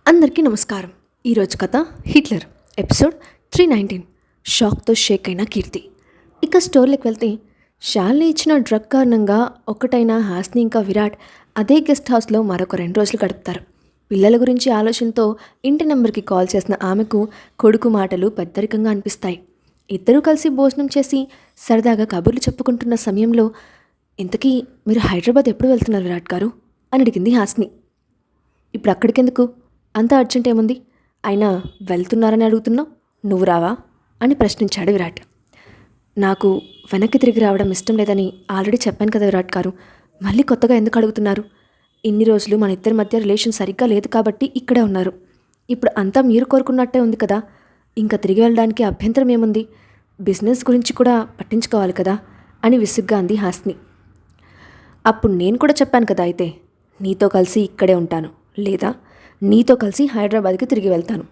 అందరికీ నమస్కారం. ఈరోజు కథ హిట్లర్ ఎపిసోడ్ 319 షాక్తో షేక్ అయిన కీర్తి. ఇక స్టోరీలోకి వెళ్తే శాలిని ఇచ్చిన డ్రగ్ కారణంగా ఒకటైన హాస్ని ఇంకా విరాట్ అదే గెస్ట్ హౌస్లో మరొక 2 రోజులు గడుపుతారు. పిల్లల గురించి ఆలోచనతో ఇంటి నెంబర్కి కాల్ చేసిన ఆమెకు కొడుకు మాటలు పెద్దరికంగా అనిపిస్తాయి. ఇద్దరూ కలిసి భోజనం చేసి సరదాగా కబుర్లు చెప్పుకుంటున్న సమయంలో, ఇంతకీ మీరు హైదరాబాద్ ఎప్పుడు వెళ్తున్నారు విరాట్ గారు అని అడిగింది హాస్ని. ఇప్పుడు అక్కడికెందుకు, అంత అర్జెంట్ ఏముంది, అయినా వెళ్తున్నారని అడుగుతున్నావు, నువ్వు రావా అని ప్రశ్నించాడు విరాట్. నాకు వెనక్కి తిరిగి రావడం ఇష్టం లేదని ఆల్రెడీ చెప్పాను కదా విరాట్ గారు, మళ్ళీ కొత్తగా ఎందుకు అడుగుతున్నారు? ఇన్ని రోజులు మన ఇద్దరి మధ్య రిలేషన్ సరిగ్గా లేదు కాబట్టి ఇక్కడే ఉన్నారు. ఇప్పుడు అంతా మీరు కోరుకున్నట్టే ఉంది కదా, ఇంకా తిరిగి వెళ్ళడానికి అభ్యంతరం ఏముంది? బిజినెస్ గురించి కూడా పట్టించుకోవాలి కదా అని విసుగ్గా అంది హాస్ని. అప్పుడు నేను కూడా చెప్పాను కదా, అయితే నీతో కలిసి ఇక్కడే ఉంటాను, లేదా నీతో కలిసి హైదరాబాద్కి తిరిగి వెళ్తాను,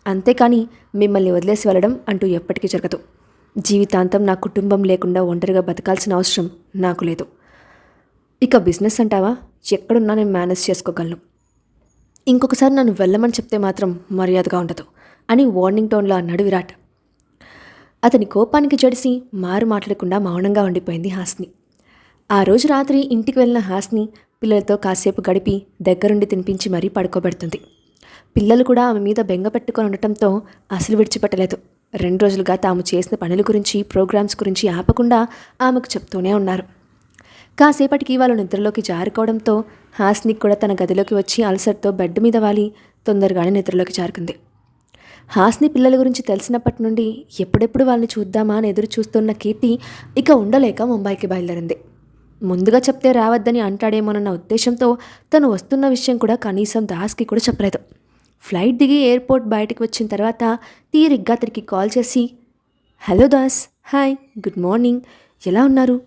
అంతేకాని మిమ్మల్ని వదిలేసి వెళ్ళడం అంటూ ఎప్పటికీ జరగదు. జీవితాంతం నా కుటుంబం లేకుండా ఒంటరిగా బతకాల్సిన అవసరం నాకు లేదు. ఇక బిజినెస్ అంటావా, ఎక్కడున్నా నేను మేనేజ్ చేసుకోగలను. ఇంకొకసారి నన్ను వెళ్ళమని చెప్తే మాత్రం మర్యాదగా ఉండదు అని వార్నింగ్ టోన్లో అన్నాడు విరాట్. అతని కోపానికి జడిసి మారు మాట్లాడకుండా మౌనంగా ఉండిపోయింది హాస్ని. ఆ రోజు రాత్రి ఇంటికి వెళ్ళిన హాస్ని పిల్లలతో కాసేపు గడిపి దగ్గరుండి తినిపించి మరీ పడుకోబెడుతుంది. పిల్లలు కూడా ఆమె మీద బెంగ పెట్టుకొని ఉండటంతో అసలు విడిచిపెట్టలేదు. 2 రోజులుగా తాము చేసిన పనుల గురించి, ప్రోగ్రామ్స్ గురించి ఆపకుండా ఆమెకు చెప్తూనే ఉన్నారు. కాసేపటికి వాళ్ళు నిద్రలోకి జారుకోవడంతో హాస్ని కూడా తన గదిలోకి వచ్చి అలసటతో బెడ్ మీద వాలి తొందరగానే నిద్రలోకి జారుకుంది. హాస్ని పిల్లల గురించి తెలిసినప్పటి నుండి ఎప్పుడెప్పుడు వాళ్ళని చూద్దామా అని ఎదురు చూస్తున్న కీర్తి ఇక ఉండలేక ముంబైకి బయలుదేరింది. ముందుగా చెప్తే రావద్దని అంటాడేమోనన్న ఉద్దేశంతో తను వస్తున్న విషయం కూడా కనీసం దాస్కి కూడా చెప్పలేదు. ఫ్లైట్ దిగి ఎయిర్పోర్ట్ బయటికి వచ్చిన తర్వాత తీరిగ్గా అతనికి కాల్ చేసి, hello Das, hi, good morning, ఎలా ఉన్నారు?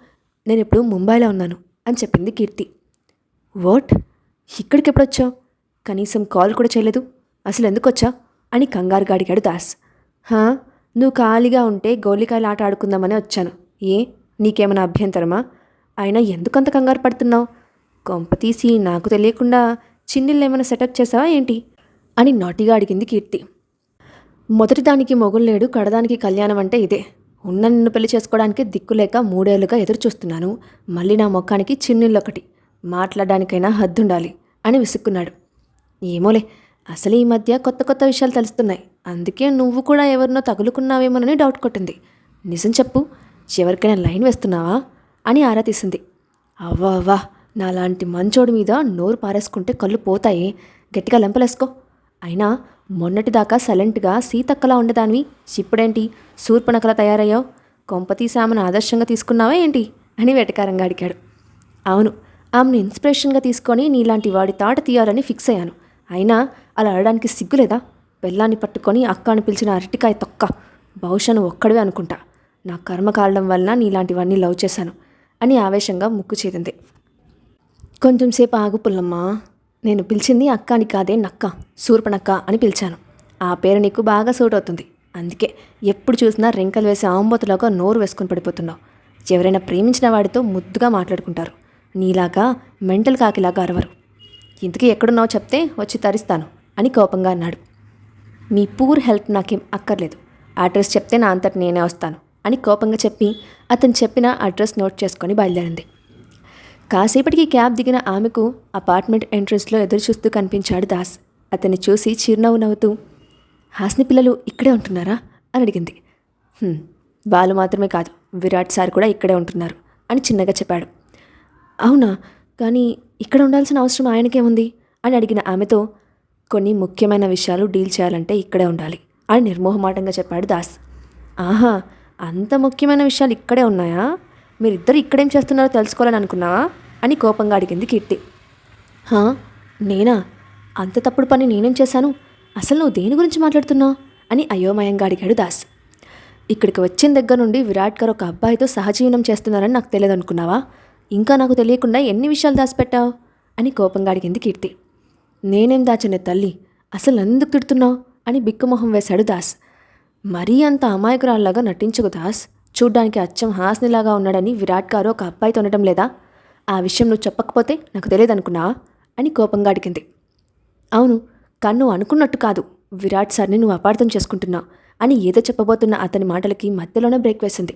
నేను ఇప్పుడు ముంబైలో ఉన్నాను అని చెప్పింది కీర్తి. వాట్, ఇక్కడికి ఎప్పుడొచ్చావు? కనీసం కాల్ కూడా చేయలేదు, అసలు ఎందుకు వచ్చావు అని కంగారుగా అడిగాడు దాస్. నువ్వు ఖాళీగా ఉంటే గోళికాయలు ఆట ఆడుకుందామని వచ్చాను. ఏ, నీకేమైనా అభ్యంతరమా? అయినా ఎందుకంత కంగారు పడుతున్నావు? కొంపతీసి నాకు తెలియకుండా చిన్నిళ్ళు ఏమైనా సెటప్ చేసావా ఏంటి అని నాటిగా అడిగింది కీర్తి. మొదటి దానికి మొగుడు లేడు, కడదానికి కళ్యాణం అంటే ఇదే. ఉన్న నిన్ను పెళ్లి చేసుకోవడానికి దిక్కులేక 3 ఏళ్లుగా ఎదురు చూస్తున్నాను. మళ్ళీ నా మొక్కానికి చిన్నిళ్ళొకటి, మాట్లాడడానికైనా హద్దుండాలి అని విసుక్కున్నాడు. ఏమోలే, అసలు ఈ మధ్య కొత్త కొత్త విషయాలు తెలుస్తున్నాయి, అందుకే నువ్వు కూడా ఎవరినో తగులుకున్నావేమోనని డౌట్ కొట్టింది. నిజం చెప్పు, ఎవరికైనా లైన్ వేస్తున్నావా అని ఆరా తీసింది. అవ్వా, నాలాంటి మంచోడి మీద నోరు పారేసుకుంటే కళ్ళు పోతాయి, గట్టిగా లెంపలేసుకో. అయినా మొన్నటిదాకా సైలెంట్గా సీతక్కలా ఉండదానివి, ఇప్పుడేంటి శూర్పణఖలా తయారయ్యావు? కొంపతీసి ఆమెను ఆదర్శంగా తీసుకున్నావా ఏంటి అని వెటకారంగా అడిగాడు. అవును, ఆమెను ఇన్స్పిరేషన్గా తీసుకొని నీలాంటి వాడి తాట తీయాలని ఫిక్స్ అయ్యాను. అయినా అలా అడడానికి సిగ్గులేదా? పెళ్ళాన్ని పట్టుకొని అక్క అని పిలిచిన అరటికాయ తొక్క, బహుశా నువ్వు ఒక్కడివే అనుకుంటా. నా కర్మ కాలడం వలన నీలాంటివన్నీ లవ్ చేశాను అని ఆవేశంగా ముక్కు చేరింది. కొంచెంసేపు ఆగు పుల్లమ్మా, నేను పిలిచింది అక్క అని కాదే, నక్క, శూర్పణక్క అని పిలిచాను. ఆ పేరు నీకు బాగా సూట్ అవుతుంది, అందుకే ఎప్పుడు చూసినా రెంకలు వేసే ఆంబోతులాగా నోరు వేసుకొని పడిపోతున్నావు. ఎవరైనా ప్రేమించిన వాడితో ముద్దుగా మాట్లాడుకుంటారు, నీలాగా మెంటల్ కాకిలాగా అరవరు. ఇంతకీ ఎక్కడున్నావు చెప్తే వచ్చి తరిస్తాను అని కోపంగా అన్నాడు. మీ పూర్ హెల్ప్ నాకేం అక్కర్లేదు, అడ్రస్ చెప్తే నా అంతటి నేనే వస్తాను అని కోపంగా చెప్పి అతను చెప్పిన అడ్రస్ నోట్ చేసుకొని బయలుదేరింది. కాసేపటికి క్యాబ్ దిగిన ఆమెకు అపార్ట్మెంట్ ఎంట్రన్స్లో ఎదురు చూస్తూ కనిపించాడు దాస్. అతన్ని చూసి చిరునవ్వు నవ్వుతూ, హాస్ని పిల్లలు ఇక్కడే ఉంటున్నారా అని అడిగింది. వాళ్ళు మాత్రమే కాదు, విరాట్ సార్ కూడా ఇక్కడే ఉంటున్నారు అని చిన్నగా చెప్పాడు. అవునా, కానీ ఇక్కడ ఉండాల్సిన అవసరం ఆయనకేముంది అని అడిగిన ఆమెతో, కొన్ని ముఖ్యమైన విషయాలు డీల్ చేయాలంటే ఇక్కడే ఉండాలి అని నిర్మోహమాటంగా చెప్పాడు దాస్. ఆహా, అంత ముఖ్యమైన విషయాలు ఇక్కడే ఉన్నాయా? మీరిద్దరు ఇక్కడేం చేస్తున్నారో తెలుసుకోవాలని అనుకున్నావా అని కోపంగా అడిగింది కీర్తి. నేనా? అంత తప్పుడు పని నేనేం చేశాను? అసలు నువ్వు దేని గురించి మాట్లాడుతున్నావు అని అయోమయంగా అడిగాడు దాస్. ఇక్కడికి వచ్చిన దగ్గర నుండి విరాట్ గారు ఒక అబ్బాయితో సహజీవనం చేస్తున్నారని నాకు తెలియదు అనుకున్నావా? ఇంకా నాకు తెలియకుండా ఎన్ని విషయాలు దాచిపెట్టావు అని కోపంగా అడిగింది కీర్తి. నేనేం దాచనే తల్లి, అసలు ఎందుకు తిడుతున్నావు అని బిక్కుమొహం వేశాడు దాస్. మరీ అంత అమాయకురాల్లాగా నటించకు దాస్, చూడ్డానికి అచ్చం హాస్నిలాగా ఉన్నాడని విరాట్ గారు ఒక అబ్బాయితో ఉండటం లేదా? ఆ విషయం నువ్వు చెప్పకపోతే నాకు తెలియదు అనుకున్నావా అని కోపంగా అడిగింది. అవును, కానీ నువ్వు అనుకున్నట్టు కాదు, విరాట్ సార్ని నువ్వు అపార్థం చేసుకుంటున్నావు అని ఏదో చెప్పబోతున్న అతని మాటలకి మధ్యలోనే బ్రేక్ వేసింది.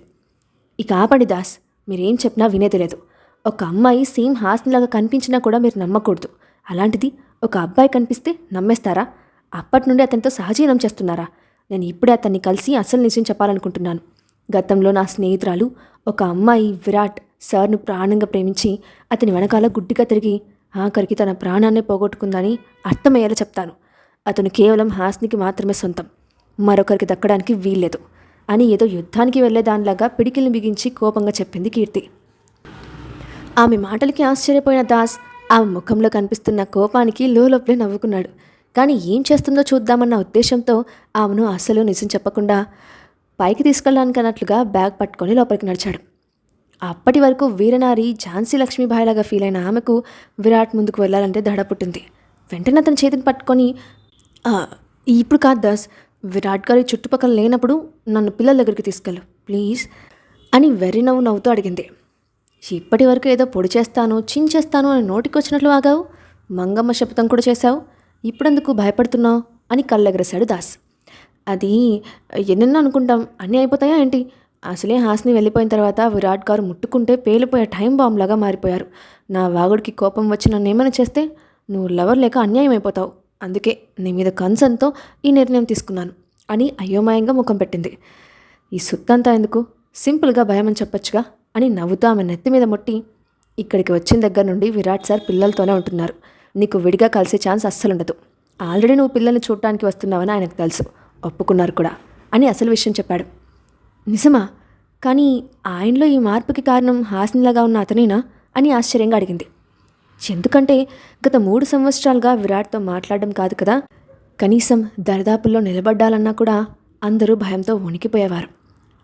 ఇక ఆపండి దాస్, మీరేం చెప్పినా వినేది లేదు. ఒక అమ్మాయి సేమ్ హాస్నిలాగా కనిపించినా కూడా మీరు నమ్మకూడదు. అలాంటిది ఒక అబ్బాయి కనిపిస్తే నమ్మేస్తారా? అప్పటి నుండి అతనితో సహజీవనం చేస్తున్నారా? నేను ఇప్పుడే అతన్ని కలిసి అసలు నిజం చెప్పాలనుకుంటున్నాను. గతంలో నా స్నేహితురాలు ఒక అమ్మాయి విరాట్ సార్ను ప్రాణంగా ప్రేమించి అతని వెనకాల గుడ్డిగా తిరిగి ఆఖరికి తన ప్రాణాన్నే పోగొట్టుకుందని అర్థమయ్యేలా చెప్తాను. అతను కేవలం హాస్నికి మాత్రమే సొంతం, మరొకరికి దక్కడానికి వీల్లేదు అని ఏదో యుద్ధానికి వెళ్లేదానిలాగా పిడికిల్ని బిగించి కోపంగా చెప్పింది కీర్తి. ఆమె మాటలకి ఆశ్చర్యపోయిన దాస్ ఆమె ముఖంలో కనిపిస్తున్న కోపానికి లోపలే నవ్వుకున్నాడు. కానీ ఏం చేస్తుందో చూద్దామన్న ఉద్దేశంతో ఆమెను అసలు నిజం చెప్పకుండా పైకి తీసుకెళ్ళడానికి అన్నట్లుగా బ్యాగ్ పట్టుకొని లోపలికి నడిచాడు. అప్పటి వరకు వీరనారి ఝాన్సీ లక్ష్మీబాయిలాగా ఫీల్ అయిన ఆమెకు విరాట్ ముందుకు వెళ్ళాలంటే దడ పుట్టింది. వెంటనే అతని చేతిని పట్టుకొని, ఇప్పుడు కాదు దాస్, విరాట్ గారి చుట్టుపక్కల లేనప్పుడు నన్ను పిల్లల దగ్గరికి తీసుకెళ్ళు ప్లీజ్ అని వెర్రి నవ్వుతూ అడిగింది. ఇప్పటి వరకు ఏదో పొడి చేస్తాను చించేస్తాను అని నోటికి వచ్చినట్లు ఆగావు, మంగమ్మ శపథం కూడా చేశావు, ఇప్పుడెందుకు భయపడుతున్నావు అని కళ్ళెగరేశాడు దాస్. అది ఎన్నెన్నో అనుకుంటాం, అన్నీ అయిపోతాయా ఏంటి? అసలే హాస్ని వెళ్ళిపోయిన తర్వాత విరాట్ గారు ముట్టుకుంటే పేలిపోయే టైం బాంబ్లాగా మారిపోయారు. నా వాగుడికి కోపం వచ్చి నన్ను ఏమైనా చేస్తే నువ్వు లవర్ లేక అన్యాయం అయిపోతావు. అందుకే నీ మీద కన్సర్న్తో ఈ నిర్ణయం తీసుకున్నాను అని అయోమయంగా ముఖం పెట్టింది. ఈ సుత్తంతా ఎందుకు, సింపుల్గా భయం అని చెప్పొచ్చుగా అని నవ్వుతూ ఆమె నెత్తి మీద ముట్టి, ఇక్కడికి వచ్చిన దగ్గర నుండి విరాట్ సార్ పిల్లలతోనే ఉంటున్నారు. నీకు విడిగా కలిసే ఛాన్స్ అస్సలుండదు. ఆల్రెడీ నువ్వు పిల్లల్ని చూడటానికి వస్తున్నావని ఆయనకు తెలుసు, ఒప్పుకున్నారు కూడా అని అసలు విషయం చెప్పాడు. నిజమా? కానీ ఆయనలో ఈ మార్పుకి కారణం హాస్నిలాగా ఉన్న అతనేనా అని ఆశ్చర్యంగా అడిగింది. ఎందుకంటే గత 3 సంవత్సరాలుగా విరాట్తో మాట్లాడడం కాదు కదా, కనీసం దరిదాపుల్లో నిలబడ్డాలన్నా కూడా అందరూ భయంతో వణికిపోయేవారు.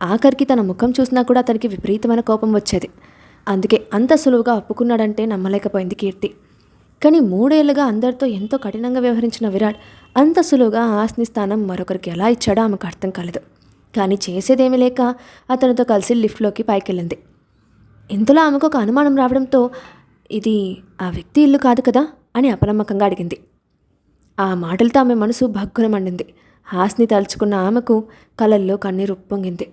ఆఖరికి తన ముఖం చూసినా కూడా అతనికి విపరీతమైన కోపం వచ్చేది. అందుకే అంత సులువుగా ఒప్పుకున్నాడంటే నమ్మలేకపోయింది కీర్తి. కానీ 3 ఏళ్లుగా అందరితో ఎంతో కఠినంగా వ్యవహరించిన విరాట్ అంత సులువుగా హాస్ని స్థానం మరొకరికి ఎలా ఇచ్చాడో ఆమెకు అర్థం కాలేదు. కానీ చేసేదేమీ లేక అతనితో కలిసి లిఫ్ట్లోకి పైకెళ్ళింది. ఇంతలో ఆమెకు ఒక అనుమానం రావడంతో, ఇది ఆ వ్యక్తి ఇల్లు కాదు కదా అని అపనమ్మకంగా అడిగింది. ఆ మాటలతో ఆమె మనసు భగ్గున మండింది. హాస్ని తలుచుకున్న ఆమెకు కళ్ళల్లో కన్నీరు ఉప్పొంగింది.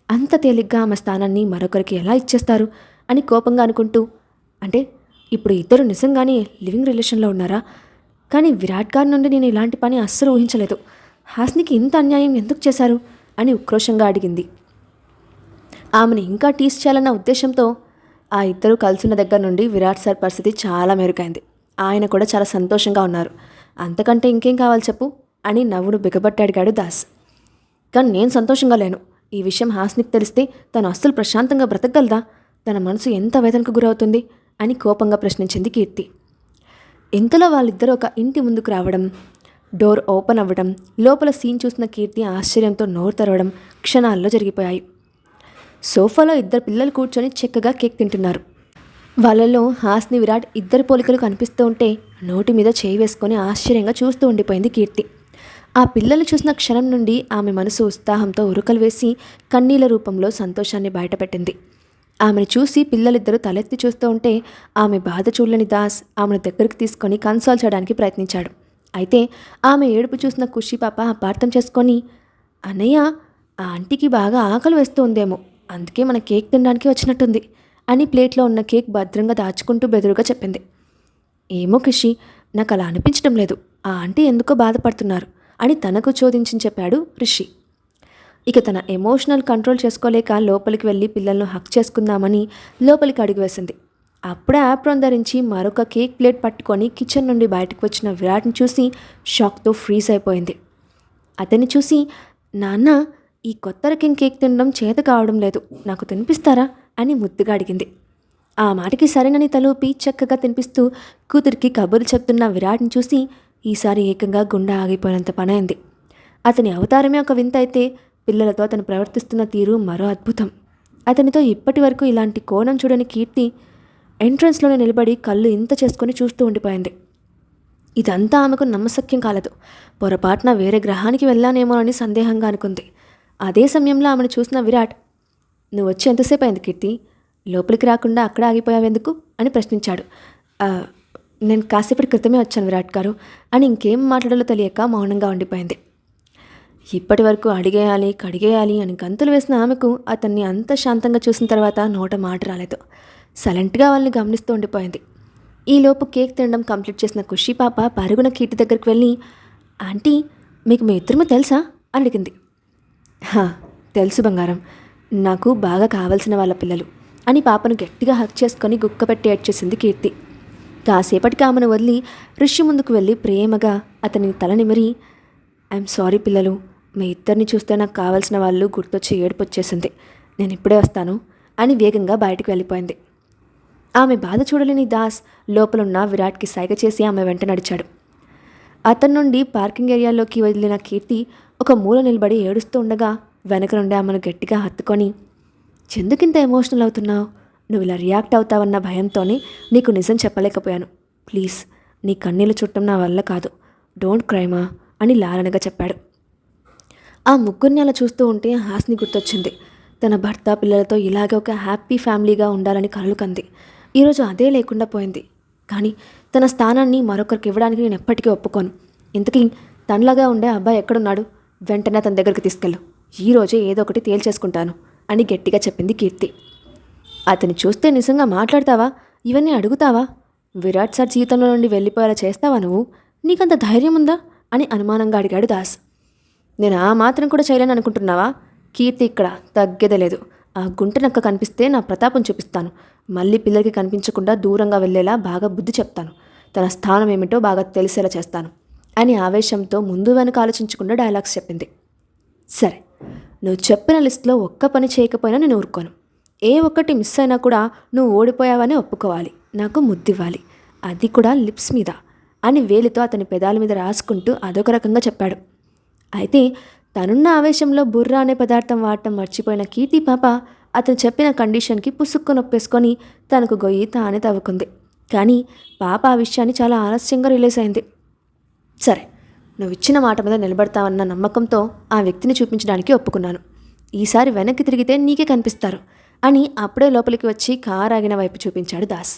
అంత తేలిగ్గా ఆమె స్థానాన్ని మరొకరికి ఎలా ఇచ్చేస్తారు అని కోపంగా అనుకుంటూ, అంటే ఇప్పుడు ఇద్దరు నిజంగానే లివింగ్ రిలేషన్లో ఉన్నారా? కానీ విరాట్ గారి నుండి నేను ఇలాంటి పని అస్సలు ఊహించలేదు. హాస్నికి ఇంత అన్యాయం ఎందుకు చేశారు అని ఉక్రోషంగా అడిగింది. ఆమెను ఇంకా టీస్ చేయాలన్న ఉద్దేశంతో ఆ ఇద్దరు కలిసిన దగ్గర నుండి విరాట్ సార్ పరిస్థితి చాలా మెరుగైంది. ఆయన కూడా చాలా సంతోషంగా ఉన్నారు. అంతకంటే ఇంకేం కావాలి చెప్పు అని నవ్వును బిగబట్టి అడిగాడు దాస్. కానీ నేను సంతోషంగా లేను. ఈ విషయం హాస్నికి తెలిస్తే తను అస్సలు ప్రశాంతంగా బ్రతకగలదా? తన మనసు ఎంత వేదనకు గురవుతుంది అని కోపంగా ప్రశ్నించింది కీర్తి. ఇంతలో వాళ్ళిద్దరూ ఒక ఇంటి ముందుకు రావడం, డోర్ ఓపెన్ అవ్వడం, లోపల సీన్ చూసిన కీర్తి ఆశ్చర్యంతో నోరు తెరవడం క్షణాల్లో జరిగిపోయాయి. సోఫాలో ఇద్దరు పిల్లలు కూర్చొని చక్కగా కేక్ తింటున్నారు. వాళ్ళలో హాస్ని విరాట్ ఇద్దరు పోలికలు కనిపిస్తూ ఉంటే నోటి మీద చేయి వేసుకొని ఆశ్చర్యంగా చూస్తూ ఉండిపోయింది కీర్తి. ఆ పిల్లలు చూసిన క్షణం నుండి ఆమె మనసు ఉత్సాహంతో ఉరుకలు వేసి కన్నీళ్ల రూపంలో సంతోషాన్ని బయటపెట్టింది. ఆమెను చూసి పిల్లలిద్దరూ తలెత్తి చూస్తూ ఉంటే ఆమె బాధ చూడలేని దాస్ ఆమెను దగ్గరికి తీసుకొని కన్సోల్ చేయడానికి ప్రయత్నించాడు. అయితే ఆమె ఏడుపు చూసిన ఖుషి పాప అపార్థం చేసుకొని, అన్నయ్య, ఆ ఆంటీకి బాగా ఆకలి వేస్తూ ఉందేమో, అందుకే మన కేక్ తినడానికి వచ్చినట్టుంది అని ప్లేట్లో ఉన్న కేక్ భద్రంగా దాచుకుంటూ బెదురుగా చెప్పింది. ఏమో ఖుషి, నాకు అలా అనిపించడం లేదు, ఆ ఆంటీ ఎందుకో బాధపడుతున్నారు అని తనకు చోదించి చెప్పాడు రిషి. ఇక తన ఎమోషనల్ కంట్రోల్ చేసుకోలేక లోపలికి వెళ్ళి పిల్లలను హక్ చేసుకుందామని లోపలికి అడుగు వేసింది. అప్పుడే యాప్రాన్ ధరించి మరొక కేక్ ప్లేట్ పట్టుకొని కిచెన్ నుండి బయటకు వచ్చిన విరాట్ని చూసి షాక్తో ఫ్రీజ్ అయిపోయింది. అతన్ని చూసి, నాన్న, ఈ కొత్త రకం కేక్ తినడం చేత కావడం లేదు, నాకు తినిపిస్తారా అని ముద్దుగా అడిగింది. ఆ మాటకి సరేనని తలూపి చక్కగా తినిపిస్తూ కూతురికి కబుర్లు చెప్తున్న విరాట్ని చూసి ఈసారి ఏకంగా గుండె ఆగిపోయినంత పనైంది. అతని అవతారమే ఒక వింత అయితే పిల్లలతో అతను ప్రవర్తిస్తున్న తీరు మరో అద్భుతం. అతనితో ఇప్పటి వరకు ఇలాంటి కోణం చూడని కీర్తి ఎంట్రన్స్లోనే నిలబడి కళ్ళు ఇంత చేసుకొని చూస్తూ ఉండిపోయింది. ఇదంతా ఆమెకు నమ్మశక్యం కాలేదు. పొరపాటున వేరే గ్రహానికి వెళ్ళానేమోనని సందేహంగా అనుకుంది. అదే సమయంలో ఆమెను చూసిన విరాట్, నువ్వు వచ్చి ఎంతసేపు అయింది కీర్తి? లోపలికి రాకుండా అక్కడ ఆగిపోయావెందుకు అని ప్రశ్నించాడు. నేను కాసేపటి క్రితమే వచ్చాను విరాట్ గారు అని ఇంకేం మాట్లాడాలో తెలియక మౌనంగా ఉండిపోయింది. ఇప్పటి వరకు అడిగేయాలి కడిగేయాలి అని గంతులు వేసిన ఆమెకు అతన్ని అంత శాంతంగా చూసిన తర్వాత నోట మాట రాలేదు. సైలెంట్గా వాళ్ళని గమనిస్తూ ఉండిపోయింది. ఈలోపు కేక్ తినడం కంప్లీట్ చేసిన ఖుషి పాప పరుగున కీర్తి దగ్గరికి వెళ్ళి, ఆంటీ మీకు మీ ఇద్దరమో తెలుసా అని అడిగింది. హా, తెలుసు బంగారం, నాకు బాగా కావలసిన వాళ్ళ పిల్లలు అని పాపను గట్టిగా హక్ చేసుకొని గుక్కపెట్టి ఏడ్చేసింది కీర్తి. కాసేపటికి ఆమెను వదిలి ఋషి ముందుకు వెళ్ళి ప్రేమగా అతని తల నిమిరి, ఐఎమ్ సారీ పిల్లలు, మీ ఇద్దరిని చూస్తే నాకు కావాల్సిన వాళ్ళు గుర్తొచ్చి ఏడుపు వచ్చేసింది, నేను ఇప్పుడే వస్తాను అని వేగంగా బయటకు వెళ్ళిపోయింది. ఆమె బాధ చూడలేని దాస్ లోపలున్న విరాట్కి సైగ చేసి ఆమె వెంట నడిచాడు. అతని నుండి పార్కింగ్ ఏరియాలోకి వదిలిన కీర్తి ఒక మూల నిలబడి ఏడుస్తూ ఉండగా వెనక నుండి ఆమెను గట్టిగా హత్తుకొని, ఎందుకింత ఎమోషనల్ అవుతున్నావు? నువ్వు ఇలా రియాక్ట్ అవుతావన్న భయంతోనే నీకు నిజం చెప్పలేకపోయాను. ప్లీజ్, నీ కన్నీళ్ళు చుట్టం నా వల్ల కాదు, డోంట్ క్రైమా అని లాలనగా చెప్పాడు. ఆ ముగ్గురిని అలా చూస్తూ ఉంటే హాస్ని గుర్తొచ్చింది. తన భర్త పిల్లలతో ఇలాగే ఒక హ్యాపీ ఫ్యామిలీగా ఉండాలని కలలు కంది. ఈరోజు అదే లేకుండా పోయింది. కానీ తన స్థానాన్ని మరొకరికి ఇవ్వడానికి నేను ఎప్పటికీ ఒప్పుకోను. ఇంతకీ తనలాగా ఉండే అబ్బాయి ఎక్కడున్నాడు? వెంటనే తన దగ్గరికి తీసుకెళ్ళు, ఈరోజే ఏదో ఒకటి తేల్చేసుకుంటాను అని గట్టిగా చెప్పింది కీర్తి. అతన్ని చూస్తే నిజంగా మాట్లాడతావా? ఇవన్నీ అడుగుతావా? విరాట్ సార్ జీవితంలో నుండి వెళ్ళిపోయేలా చేస్తావా నువ్వు? నీకంత ధైర్యం ఉందా అని అనుమానంగా అడిగాడు దాస్. నేను ఆ మాత్రం కూడా చేయలేను అనుకుంటున్నావా? కీర్తి ఇక్కడ తగ్గేదే లేదు. ఆ గుంట నక్క కనిపిస్తే నా ప్రతాపం చూపిస్తాను. మళ్ళీ పిల్లలకి కనిపించకుండా దూరంగా వెళ్ళేలా బాగా బుద్ధి చెప్తాను. తన స్థానం ఏమిటో బాగా తెలిసేలా చేస్తాను అని ఆవేశంతో ముందు వెనక ఆలోచించకుండా డైలాగ్స్ చెప్పింది. సరే, నువ్వు చెప్పిన లిస్టులో ఒక్క పని చేయకపోయినా నేను ఊరుకోను. ఏ ఒక్కటి మిస్ అయినా కూడా నువ్వు ఓడిపోయావని ఒప్పుకోవాలి, నాకు ముద్దివ్వాలి, అది కూడా లిప్స్ మీద అని వేలితో అతని పెదాల మీద రాసుకుంటూ అదొక రకంగా చెప్పాడు. అయితే తనున్న ఆవేశంలో బుర్రా అనే పదార్థం వాడటం మర్చిపోయిన కీర్తి పాప అతను చెప్పిన కండిషన్కి పుసుక్కు నొప్పేసుకొని తనకు గొయ్యి తానే తవ్వుకుంది. కానీ పాప ఆ విషయాన్ని చాలా ఆలస్యంగా రిలీజ్ అయింది. సరే, నువ్వు ఇచ్చిన మాట మీద నిలబడతావన్న నమ్మకంతో ఆ వ్యక్తిని చూపించడానికి ఒప్పుకున్నాను. ఈసారి వెనక్కి తిరిగితే నీకే కనిపిస్తారు అని అప్పుడే లోపలికి వచ్చి కారు ఆగిన వైపు చూపించాడు దాస్.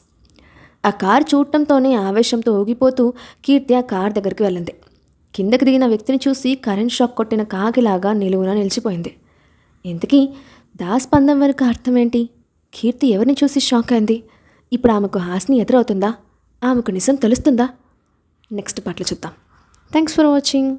ఆ కారు చూడటంతోనే ఆవేశంతో ఊగిపోతూ కీర్తి ఆ కారు దగ్గరికి వెళ్ళింది. కిందకి దిగిన వ్యక్తిని చూసి కరెంట్ షాక్ కొట్టిన కాకిలాగా నిలువున నిలిచిపోయింది. ఇంతకీ దాస్ స్పందం వెనుక అర్థం ఏంటి? కీర్తి ఎవరిని చూసి షాక్ అయింది? ఇప్పుడు ఆమెకు హాస్ని ఎదురవుతుందా? ఆమెకు నిజం తెలుస్తుందా? నెక్స్ట్ పాటలు చూద్దాం. Thanks for watching.